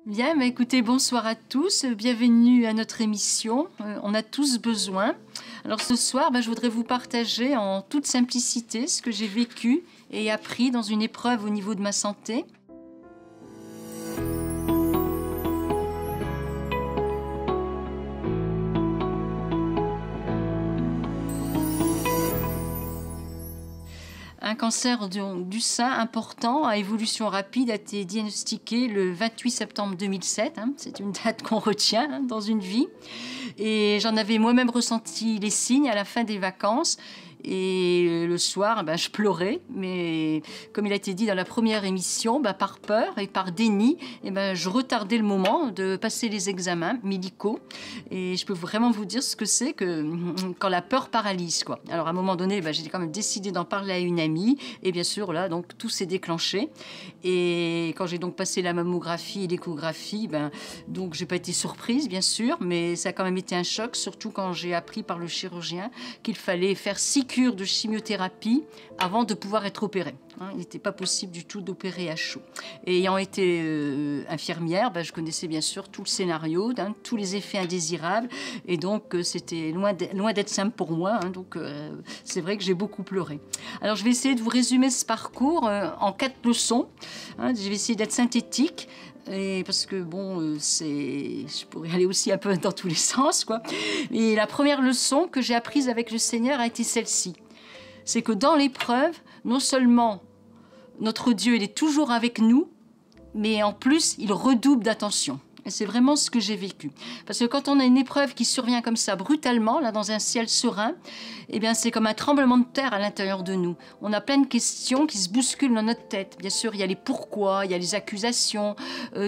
Bien, bah écoutez, bonsoir à tous, bienvenue à notre émission. On a tous besoin. Alors ce soir, je voudrais vous partager en toute simplicité ce que j'ai vécu et appris dans une épreuve au niveau de ma santé. Un cancer du sein important à évolution rapide a été diagnostiqué le 28 septembre 2007. C'est une date qu'on retient dans une vie. Et j'en avais moi-même ressenti les signes à la fin des vacances. Et le soir, je pleurais, mais comme il a été dit dans la première émission, par peur et par déni, je retardais le moment de passer les examens médicaux. Et je peux vraiment vous dire ce que c'est que quand la peur paralyse, quoi. Alors à un moment donné, j'ai quand même décidé d'en parler à une amie, et bien sûr là, donc tout s'est déclenché. Et quand j'ai donc passé la mammographie et l'échographie, donc j'ai pas été surprise, bien sûr, mais ça a quand même été un choc, surtout quand j'ai appris par le chirurgien qu'il fallait faire 6 cure de chimiothérapie avant de pouvoir être opérée. Il n'était pas possible du tout d'opérer à chaud. Et ayant été infirmière, je connaissais bien sûr tout le scénario, tous les effets indésirables, et donc c'était loin d'être simple pour moi. Donc c'est vrai que j'ai beaucoup pleuré. Alors je vais essayer de vous résumer ce parcours en 4 leçons. Je vais essayer d'être synthétique. Et parce que je pourrais aller aussi un peu dans tous les sens, quoi. Et la première leçon que j'ai apprise avec le Seigneur a été celle-ci. C'est que dans l'épreuve, non seulement notre Dieu, il est toujours avec nous, mais en plus, il redouble d'attention. Et c'est vraiment ce que j'ai vécu. Parce que quand on a une épreuve qui survient comme ça, brutalement, là, dans un ciel serein, c'est comme un tremblement de terre à l'intérieur de nous. On a plein de questions qui se bousculent dans notre tête. Bien sûr, il y a les pourquoi, il y a les accusations.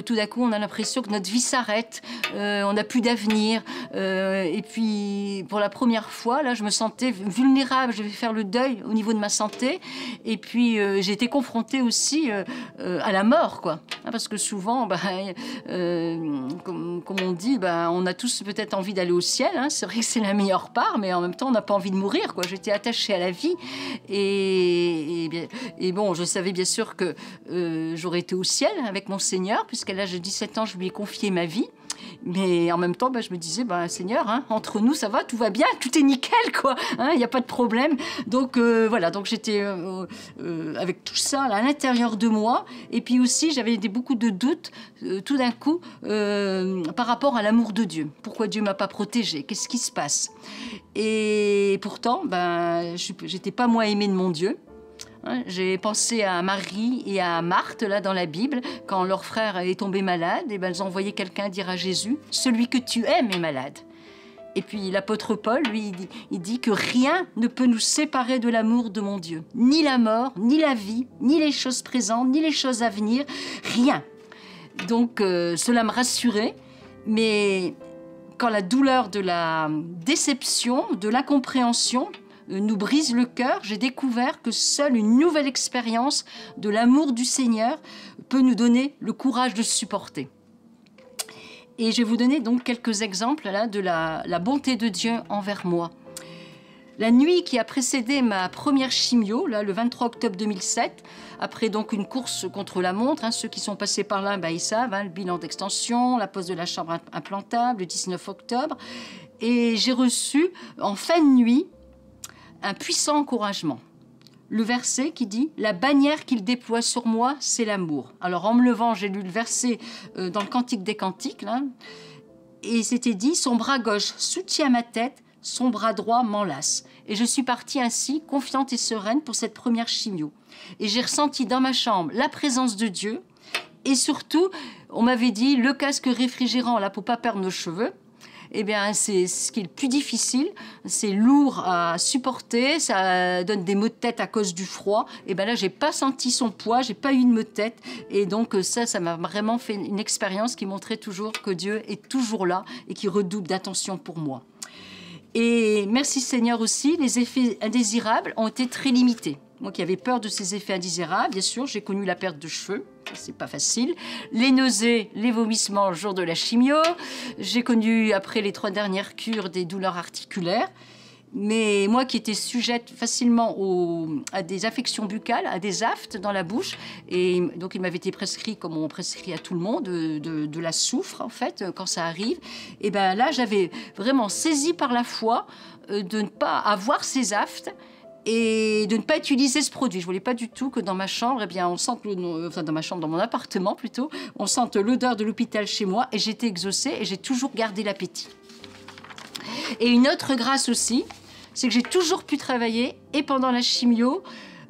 Tout d'un coup, on a l'impression que notre vie s'arrête. On n'a plus d'avenir. Et puis, pour la première fois, là, je me sentais vulnérable. Je vais faire le deuil au niveau de ma santé. Et puis, j'ai été confrontée aussi à la mort, quoi. Parce que souvent, comme on dit, on a tous peut-être envie d'aller au ciel. C'est vrai que c'est la meilleure part, mais en même temps, on n'a pas envie de mourir, quoi. J'étais attachée à la vie. Et je savais bien sûr que j'aurais été au ciel avec mon Seigneur, puisqu'à l'âge de 17 ans, je lui ai confié ma vie. Mais en même temps, je me disais, Seigneur, entre nous, ça va, tout va bien, tout est nickel, quoi. Il n'y a pas de problème. Donc, voilà, donc j'étais avec tout ça là, à l'intérieur de moi. Et puis aussi, j'avais beaucoup de doutes, tout d'un coup, par rapport à l'amour de Dieu. Pourquoi Dieu ne m'a pas protégée? Qu'est-ce qui se passe? Et pourtant, je n'étais pas moins aimée de mon Dieu. J'ai pensé à Marie et à Marthe, là, dans la Bible, quand leur frère est tombé malade, elles ont envoyé quelqu'un dire à Jésus, « Celui que tu aimes est malade ». Et puis l'apôtre Paul, lui, il dit que rien ne peut nous séparer de l'amour de mon Dieu. Ni la mort, ni la vie, ni les choses présentes, ni les choses à venir, rien. Donc cela me rassurait, mais quand la douleur de la déception, de l'incompréhension, nous brise le cœur, j'ai découvert que seule une nouvelle expérience de l'amour du Seigneur peut nous donner le courage de supporter. Et je vais vous donner donc quelques exemples là, de la bonté de Dieu envers moi. La nuit qui a précédé ma première chimio, là, le 23 octobre 2007, après donc une course contre la montre, ceux qui sont passés par là, ils savent, le bilan d'extension, la pose de la chambre implantable, le 19 octobre, et j'ai reçu en fin de nuit un puissant encouragement. Le verset qui dit « La bannière qu'il déploie sur moi, c'est l'amour ». Alors en me levant, j'ai lu le verset dans le Cantique des Cantiques, là, et c'était dit « Son bras gauche soutient ma tête, son bras droit m'enlace ». Et je suis partie ainsi, confiante et sereine pour cette première chimio. Et j'ai ressenti dans ma chambre la présence de Dieu, et surtout, on m'avait dit « Le casque réfrigérant, là, pour ne pas perdre nos cheveux ». C'est ce qui est le plus difficile, c'est lourd à supporter, ça donne des maux de tête à cause du froid. Là, j'ai pas senti son poids, j'ai pas eu de maux de tête. Et donc ça m'a vraiment fait une expérience qui montrait toujours que Dieu est toujours là et qui redouble d'attention pour moi. Et merci Seigneur aussi, les effets indésirables ont été très limités. Moi qui avais peur de ces effets indésirables, bien sûr, j'ai connu la perte de cheveux, c'est pas facile, les nausées, les vomissements le jour de la chimio, j'ai connu après les 3 dernières cures des douleurs articulaires, Mais moi qui étais sujette facilement à des affections buccales, à des aftes dans la bouche, et donc il m'avait été prescrit, comme on prescrit à tout le monde, de la soufre, en fait, quand ça arrive. Et bien là, j'avais vraiment saisi par la foi de ne pas avoir ces aftes et de ne pas utiliser ce produit. Je voulais pas du tout que dans ma chambre, eh bien, on sente dans ma chambre, dans mon appartement plutôt, on sente l'odeur de l'hôpital chez moi. Et j'étais exaucée et j'ai toujours gardé l'appétit. Et une autre grâce aussi, c'est que j'ai toujours pu travailler et pendant la chimio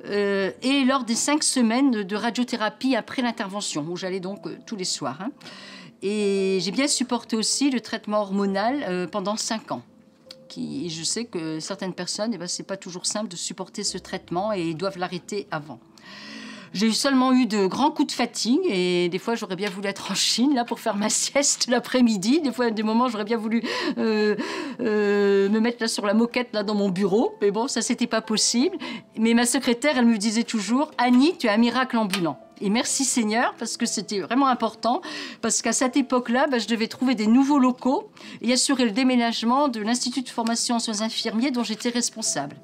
et lors des 5 semaines de radiothérapie après l'intervention, où j'allais donc tous les soirs. Hein. Et j'ai bien supporté aussi le traitement hormonal pendant 5 ans. Et je sais que certaines personnes, eh ben, c'est pas toujours simple de supporter ce traitement et ils doivent l'arrêter avant. J'ai seulement eu de grands coups de fatigue et des fois j'aurais bien voulu être en Chine là pour faire ma sieste l'après-midi. Des fois, à des moments, j'aurais bien voulu me mettre là sur la moquette là dans mon bureau, mais bon, ça c'était pas possible. Mais ma secrétaire, elle me disait toujours « Annie, tu es un miracle ambulant ». Et merci Seigneur, parce que c'était vraiment important, parce qu'à cette époque-là, je devais trouver des nouveaux locaux et assurer le déménagement de l'Institut de formation en soins infirmiers dont j'étais responsable.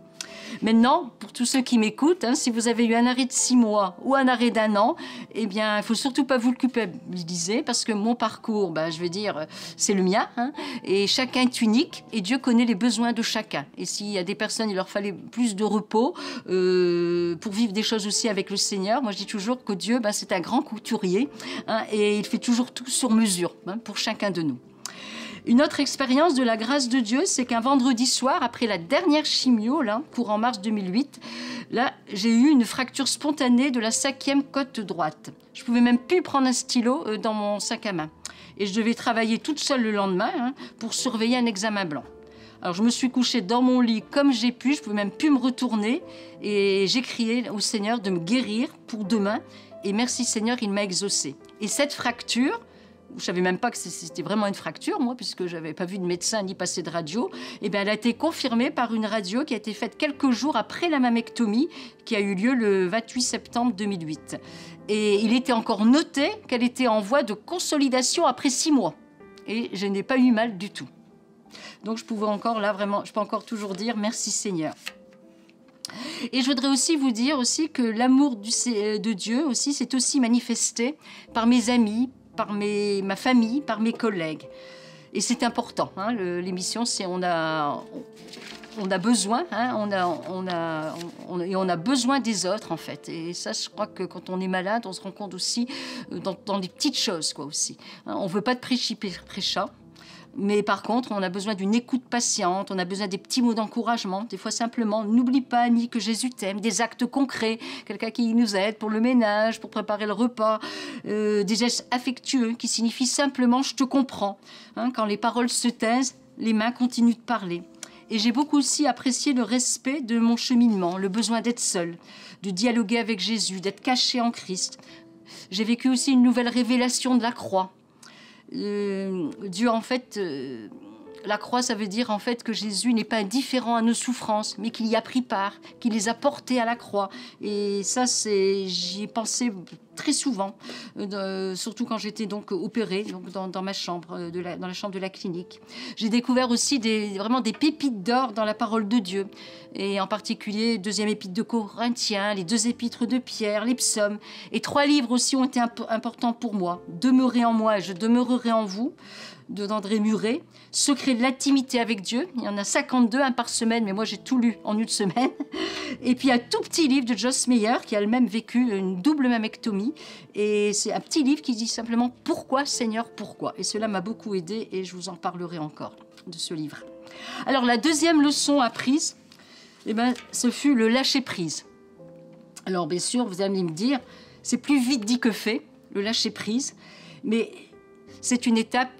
Maintenant, pour tous ceux qui m'écoutent, hein, si vous avez eu un arrêt de 6 mois ou un arrêt d'1 an, eh bien, il ne faut surtout pas vous le culpabiliser parce que mon parcours, je veux dire, c'est le mien. Hein, et chacun est unique et Dieu connaît les besoins de chacun. Et s'il y a des personnes, il leur fallait plus de repos pour vivre des choses aussi avec le Seigneur. Moi, je dis toujours que Dieu, c'est un grand couturier hein, et il fait toujours tout sur mesure hein, pour chacun de nous. Une autre expérience de la grâce de Dieu, c'est qu'un vendredi soir, après la dernière chimio, là, courant mars 2008, là, j'ai eu une fracture spontanée de la 5e côte droite. Je pouvais même plus prendre un stylo dans mon sac à main. Et je devais travailler toute seule le lendemain hein, pour surveiller un examen blanc. Alors, je me suis couchée dans mon lit comme j'ai pu, je pouvais même plus me retourner. Et j'ai crié au Seigneur de me guérir pour demain. Et merci Seigneur, il m'a exaucée. Et cette fracture, je ne savais même pas que c'était vraiment une fracture, moi, puisque je n'avais pas vu de médecin ni passé de radio. Et bien, elle a été confirmée par une radio qui a été faite quelques jours après la mammectomie, qui a eu lieu le 28 septembre 2008. Et il était encore noté qu'elle était en voie de consolidation après 6 mois. Et je n'ai pas eu mal du tout. Donc, je pouvais encore, là, vraiment, je peux encore toujours dire merci Seigneur. Et je voudrais aussi vous dire aussi que l'amour de Dieu aussi, c'est aussi manifesté par mes amis, par ma famille, par mes collègues. Et c'est important, hein, l'émission, c'est on a besoin, hein, on a besoin des autres, en fait. Et ça, je crois que quand on est malade, on se rend compte aussi dans les petites choses, quoi, aussi. Hein, on ne veut pas de prêcha. Mais par contre, on a besoin d'une écoute patiente, on a besoin des petits mots d'encouragement, des fois simplement, n'oublie pas, Annie, que Jésus t'aime, des actes concrets, quelqu'un qui nous aide pour le ménage, pour préparer le repas, des gestes affectueux qui signifient simplement « je te comprends hein, ». Quand les paroles se taisent, les mains continuent de parler. Et j'ai beaucoup aussi apprécié le respect de mon cheminement, le besoin d'être seule, de dialoguer avec Jésus, d'être cachée en Christ. J'ai vécu aussi une nouvelle révélation de la croix. Dieu, en fait, la croix, ça veut dire en fait que Jésus n'est pas indifférent à nos souffrances, mais qu'il y a pris part, qu'il les a portées à la croix. Et ça, j'y ai pensé très souvent, surtout quand j'étais donc opérée donc dans ma chambre, dans la chambre de la clinique. J'ai découvert aussi vraiment des pépites d'or dans la parole de Dieu, et en particulier 2e épître de Corinthiens, les 2 épîtres de Pierre, les psaumes, et 3 livres aussi ont été importants pour moi. Demeurez en moi et je demeurerai en vous, d'André Muret, Secret de l'intimité avec Dieu. Il y en a 52, un par semaine, mais moi j'ai tout lu en une semaine. Et puis un tout petit livre de Joyce Meyer qui a elle-même vécu une double mammectomie. Et c'est un petit livre qui dit simplement « Pourquoi, Seigneur, pourquoi ?» Et cela m'a beaucoup aidé et je vous en parlerai encore de ce livre. Alors la deuxième leçon apprise, ce fut le lâcher-prise. Alors bien sûr, vous allez me dire, c'est plus vite dit que fait, le lâcher-prise, mais c'est une étape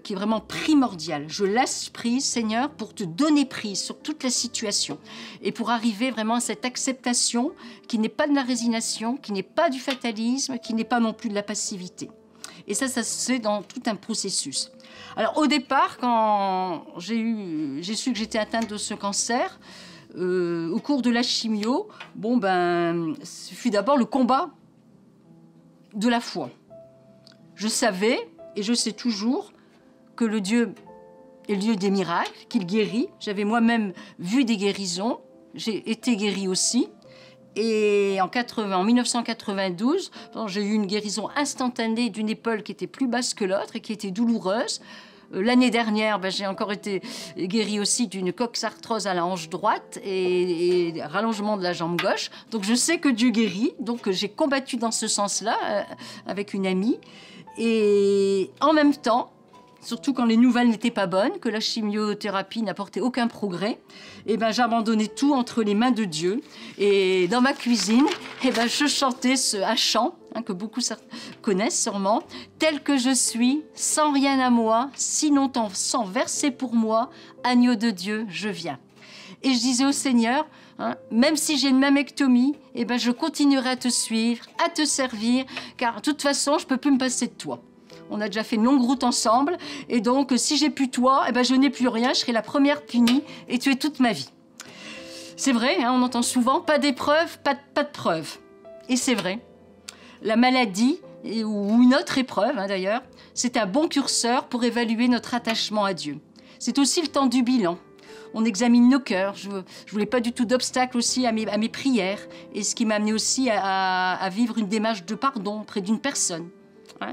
qui est vraiment primordial. Je lâche prise, Seigneur, pour te donner prise sur toute la situation et pour arriver vraiment à cette acceptation qui n'est pas de la résignation, qui n'est pas du fatalisme, qui n'est pas non plus de la passivité. Et ça se fait dans tout un processus. Alors, au départ, quand j'ai su que j'étais atteinte de ce cancer, au cours de la chimio, ce fut d'abord le combat de la foi. Je savais, et je sais toujours, que le Dieu est le lieu des miracles, qu'il guérit. J'avais moi-même vu des guérisons, j'ai été guérie aussi. Et en 1992, j'ai eu une guérison instantanée d'une épaule qui était plus basse que l'autre et qui était douloureuse. L'année dernière, j'ai encore été guérie aussi d'une coxarthrose à la hanche droite et rallongement de la jambe gauche. Donc je sais que Dieu guérit. Donc j'ai combattu dans ce sens-là avec une amie. Et en même temps, surtout quand les nouvelles n'étaient pas bonnes, que la chimiothérapie n'apportait aucun progrès, j'abandonnais tout entre les mains de Dieu. Et dans ma cuisine, je chantais un chant que beaucoup connaissent sûrement. « Tel que je suis, sans rien à moi, sinon ton sang versé pour moi, agneau de Dieu, je viens. » Et je disais au Seigneur, même si j'ai une mammectomie, je continuerai à te suivre, à te servir, car de toute façon, je ne peux plus me passer de toi. On a déjà fait une longue route ensemble, et donc si j'ai plus toi, je n'ai plus rien, je serai la première punie, et tu es toute ma vie. C'est vrai, on entend souvent, pas d'épreuve, pas de preuve. Et c'est vrai. La maladie, ou une autre épreuve d'ailleurs, c'est un bon curseur pour évaluer notre attachement à Dieu. C'est aussi le temps du bilan. On examine nos cœurs. Je voulais pas du tout d'obstacle aussi à mes prières, et ce qui m'a amené aussi à vivre une démarche de pardon auprès d'une personne.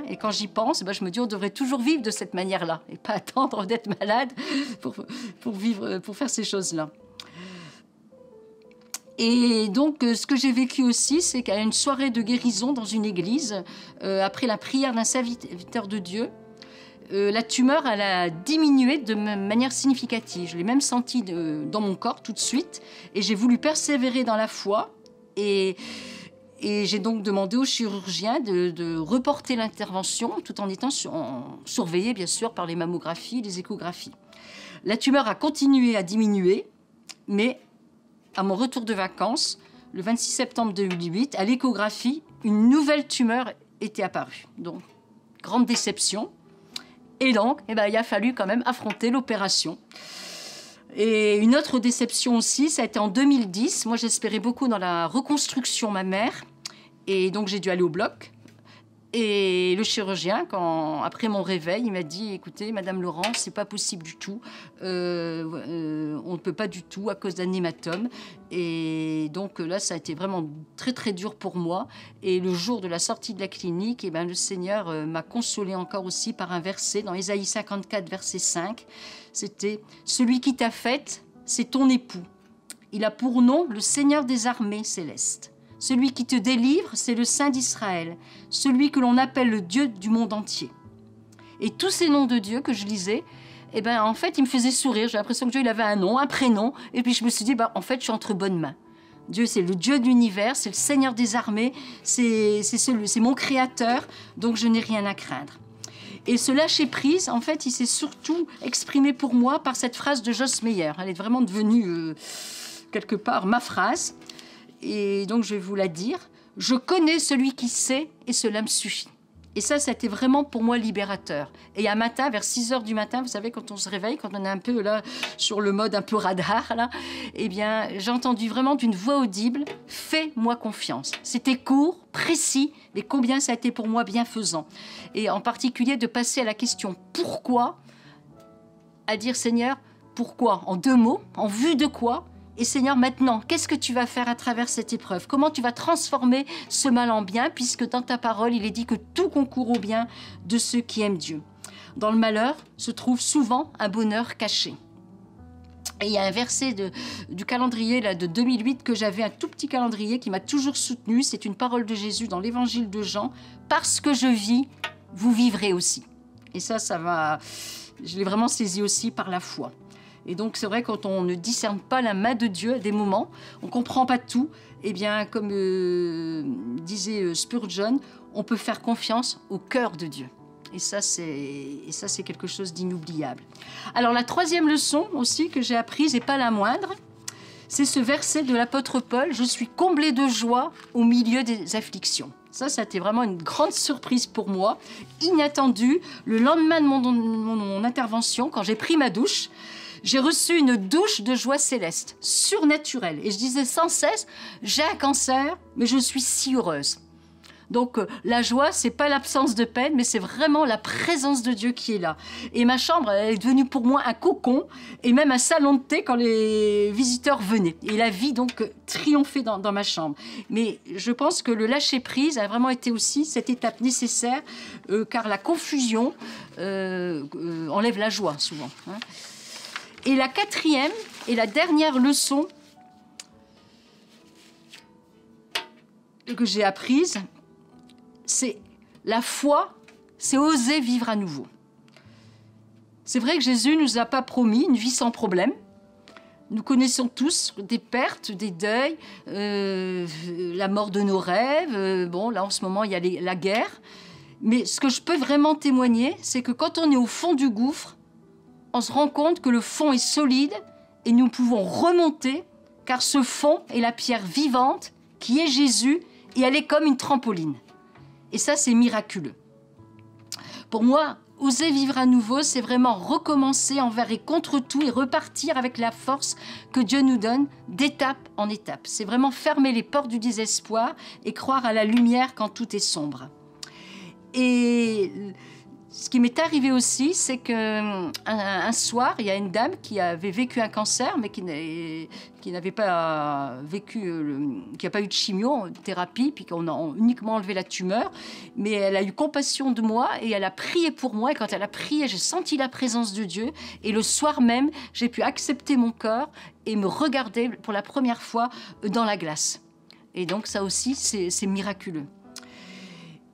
Et quand j'y pense, je me dis on devrait toujours vivre de cette manière-là et pas attendre d'être malade pour faire ces choses-là. Et donc, ce que j'ai vécu aussi, c'est qu'à une soirée de guérison dans une église, après la prière d'un serviteur de Dieu, la tumeur, elle a diminué de manière significative. Je l'ai même senti dans mon corps tout de suite, et j'ai voulu persévérer dans la foi. Et j'ai donc demandé au chirurgien de reporter l'intervention, tout en étant surveillée, bien sûr, par les mammographies, les échographies. La tumeur a continué à diminuer, mais à mon retour de vacances, le 26 septembre 2008, à l'échographie, une nouvelle tumeur était apparue. Donc, grande déception. Et donc, il a fallu quand même affronter l'opération. Et une autre déception aussi, ça a été en 2010. Moi, j'espérais beaucoup dans la reconstruction mammaire. Et donc, j'ai dû aller au bloc. Et le chirurgien, après mon réveil, il m'a dit « Écoutez, Madame Laurent, c'est pas possible du tout. On ne peut pas du tout à cause d'un hématome. » Et donc là, ça a été vraiment très, très dur pour moi. Et le jour de la sortie de la clinique, le Seigneur m'a consolé encore aussi par un verset dans Ésaïe 54, verset 5. C'était « Celui qui t'a faite, c'est ton époux. Il a pour nom le Seigneur des armées célestes. Celui qui te délivre, c'est le Saint d'Israël, celui que l'on appelle le Dieu du monde entier. » Et tous ces noms de Dieu que je lisais, en fait, ils me faisaient sourire. J'ai l'impression que Dieu, il avait un nom, un prénom. Et puis je me suis dit, en fait, je suis entre bonnes mains. Dieu, c'est le Dieu de l'univers, c'est le Seigneur des armées, c'est mon Créateur, donc je n'ai rien à craindre. Et ce lâcher-prise, en fait, il s'est surtout exprimé pour moi par cette phrase de Joyce Meyer. Elle est vraiment devenue, quelque part, ma phrase. Et donc, je vais vous la dire. « Je connais celui qui sait et cela me suffit. » Et ça a été vraiment pour moi libérateur. Et un matin, vers 6 heures du matin, vous savez, quand on se réveille, quand on est un peu là, sur le mode un peu radar, là, j'ai entendu vraiment d'une voix audible « Fais-moi confiance ». C'était court, précis, mais combien ça a été pour moi bienfaisant. Et en particulier, de passer à la question « Pourquoi ?» à dire « Seigneur, pourquoi ?» En 2 mots, en vue de quoi ? Et Seigneur, maintenant, qu'est-ce que tu vas faire à travers cette épreuve? Comment tu vas transformer ce mal en bien, puisque dans ta parole, il est dit que tout concourt au bien de ceux qui aiment Dieu. Dans le malheur se trouve souvent un bonheur caché. Et il y a un verset du calendrier de 2008 que j'avais, un tout petit calendrier qui m'a toujours soutenu. C'est une parole de Jésus dans l'évangile de Jean. « Parce que je vis, vous vivrez aussi. » Et ça je l'ai vraiment saisi aussi par la foi. Et donc, c'est vrai, quand on ne discerne pas la main de Dieu à des moments, on ne comprend pas tout, comme disait Spurgeon, on peut faire confiance au cœur de Dieu. Et ça, c'est quelque chose d'inoubliable. Alors, la 3e leçon aussi que j'ai apprise, et pas la moindre, c'est ce verset de l'apôtre Paul, « Je suis comblé de joie au milieu des afflictions ». Ça a été vraiment une grande surprise pour moi, inattendue. Le lendemain de mon intervention, quand j'ai pris ma douche, j'ai reçu une douche de joie céleste, surnaturelle. Et je disais sans cesse, j'ai un cancer, mais je suis si heureuse. Donc la joie, c'est pas l'absence de peine, mais c'est vraiment la présence de Dieu qui est là. Et ma chambre, elle est devenue pour moi un cocon et même un salon de thé quand les visiteurs venaient. Et la vie donc triomphait dans ma chambre. Mais je pense que le lâcher-prise a vraiment été aussi cette étape nécessaire, car la confusion enlève la joie souvent. Hein. Et la quatrième et la dernière leçon que j'ai apprise, c'est la foi, c'est oser vivre à nouveau. C'est vrai que Jésus ne nous a pas promis une vie sans problème. Nous connaissons tous des pertes, des deuils, la mort de nos rêves. Bon, là, en ce moment, il y a la guerre. Mais ce que je peux vraiment témoigner, c'est que quand on est au fond du gouffre, on se rend compte que le fond est solide et nous pouvons remonter, car ce fond est la pierre vivante qui est Jésus et elle est comme une trampoline. Et ça, c'est miraculeux. Pour moi, oser vivre à nouveau, c'est vraiment recommencer envers et contre tout et repartir avec la force que Dieu nous donne d'étape en étape. C'est vraiment fermer les portes du désespoir et croire à la lumière quand tout est sombre. Et ce qui m'est arrivé aussi, c'est qu'un soir, il y a une dame qui avait vécu un cancer, mais qui n'avait pas vécu, qui n'a pas eu de chimiothérapie, puis qu'on a uniquement enlevé la tumeur. Mais elle a eu compassion de moi et elle a prié pour moi. Et quand elle a prié, j'ai senti la présence de Dieu. Et le soir même, j'ai pu accepter mon corps et me regarder pour la première fois dans la glace. Et donc ça aussi, c'est miraculeux.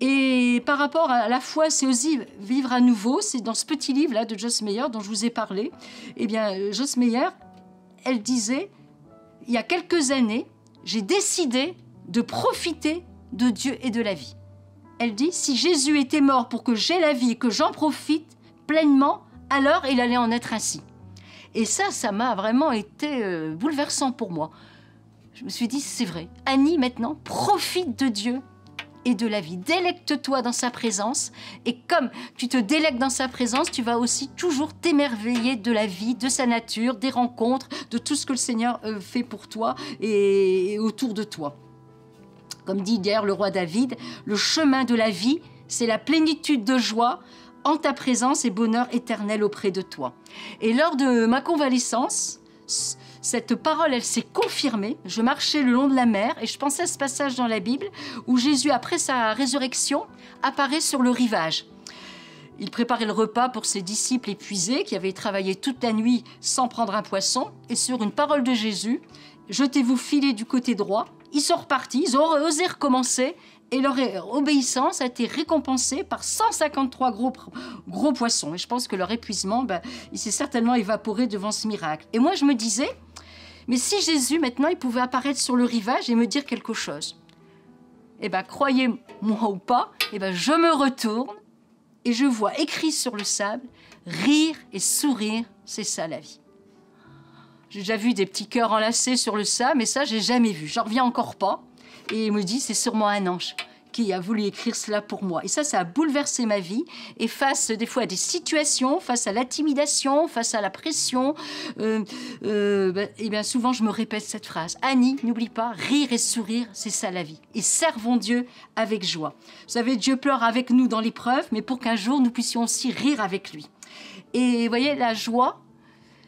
Et par rapport à la foi, c'est aussi vivre à nouveau. C'est dans ce petit livre-là de Joyce Meyer dont je vous ai parlé. Eh bien, Joyce Meyer, elle disait, il y a quelques années, j'ai décidé de profiter de Dieu et de la vie. Elle dit, si Jésus était mort pour que j'aie la vie et que j'en profite pleinement, alors il allait en être ainsi. Et ça m'a vraiment été bouleversant pour moi. Je me suis dit, c'est vrai. Annie, maintenant, profite de Dieu et de la vie. Délecte-toi dans sa présence. Et comme tu te délectes dans sa présence, tu vas aussi toujours t'émerveiller de la vie, de sa nature, des rencontres, de tout ce que le Seigneur fait pour toi et autour de toi. Comme dit d'ailleurs le roi David, le chemin de la vie, c'est la plénitude de joie en ta présence et bonheur éternel auprès de toi. Et lors de ma convalescence, cette parole, elle s'est confirmée. Je marchais le long de la mer et je pensais à ce passage dans la Bible où Jésus, après sa résurrection, apparaît sur le rivage. Il préparait le repas pour ses disciples épuisés qui avaient travaillé toute la nuit sans prendre un poisson. Et sur une parole de Jésus, « Jetez-vous filer du côté droit », ils sont repartis, ils ont osé recommencer et leur obéissance a été récompensée par 153 gros poissons. Et je pense que leur épuisement, il s'est certainement évaporé devant ce miracle. Et moi, je me disais, mais si Jésus, maintenant, il pouvait apparaître sur le rivage et me dire quelque chose, eh bien, croyez-moi ou pas, eh bien, je me retourne et je vois écrit sur le sable, rire et sourire, c'est ça la vie. J'ai déjà vu des petits cœurs enlacés sur le sable, mais ça, j'ai jamais vu. J'en reviens encore pas. Et il me dit, c'est sûrement un ange qui a voulu écrire cela pour moi. Et ça a bouleversé ma vie. Et face des fois à des situations, face à l'intimidation, face à la pression, et bien souvent je me répète cette phrase. Annie, n'oublie pas, rire et sourire, c'est ça la vie. Et servons Dieu avec joie. Vous savez, Dieu pleure avec nous dans l'épreuve, mais pour qu'un jour nous puissions aussi rire avec lui. Et vous voyez, la joie,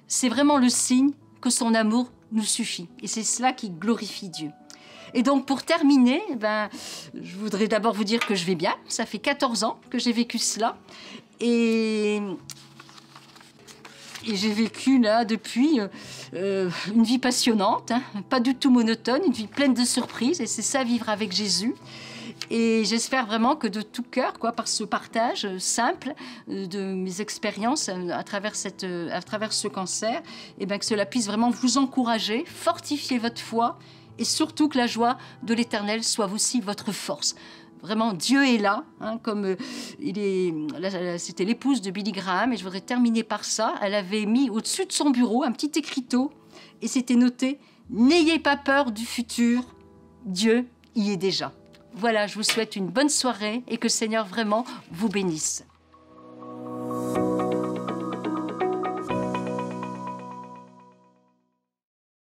c'est vraiment le signe que son amour nous suffit. Et c'est cela qui glorifie Dieu. Et donc, pour terminer, je voudrais d'abord vous dire que je vais bien. Ça fait 14 ans que j'ai vécu cela. Et j'ai vécu, là, depuis, une vie passionnante, hein, pas du tout monotone, une vie pleine de surprises. Et c'est ça, vivre avec Jésus. Et j'espère vraiment que de tout cœur, par ce partage simple de mes expériences à travers ce cancer, et que cela puisse vraiment vous encourager, fortifier votre foi, et surtout que la joie de l'Éternel soit aussi votre force. Vraiment, Dieu est là, hein, comme c'était l'épouse de Billy Graham, et je voudrais terminer par ça. Elle avait mis au-dessus de son bureau un petit écriteau, et c'était noté « N'ayez pas peur du futur, Dieu y est déjà ». Voilà, je vous souhaite une bonne soirée et que le Seigneur vraiment vous bénisse.